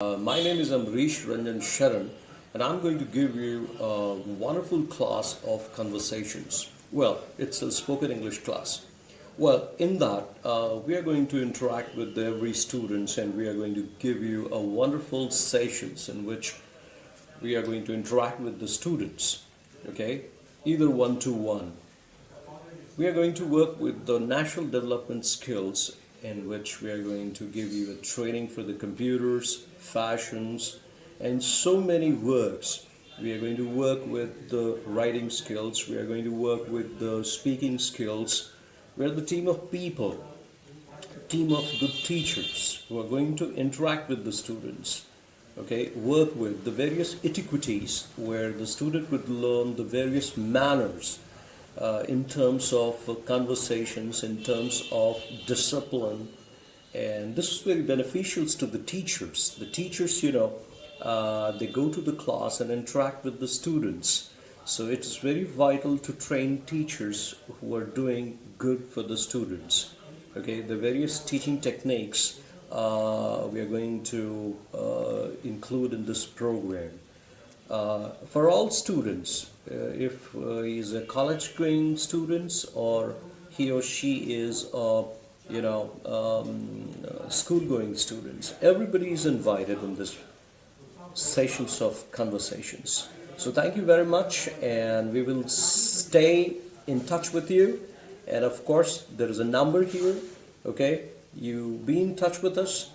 My name is Amrish Ranjan Sharan, and I'm going to give you a wonderful class of conversations. Well, it's a spoken English class. Well, in that, we are going to interact with every students, and we are going to give you a wonderful sessions in which we are going to interact with the students. Okay, either one to one. We are going to work with the national development skills in which we are going to give you a training for the computers, fashions, and so many words. We are going to work with the writing skills. We are going to work with the speaking skills. We are the team of people, team of good teachers who are going to interact with the students. Okay, work with the various etiquettes where the student would learn the various manners in terms of conversations, in terms of discipline, and this is very beneficial to the teachers. The teachers, they go to the class and interact with the students. So it is very vital to train teachers who are doing good for the students. Okay, the various teaching techniques we are going to include in this program. For all students, if he is a college going students or he or she is school going students, everybody is invited in this sessions of conversations. So thank you very much, and we will stay in touch with you. And of course, there is a number here. Okay, you be in touch with us.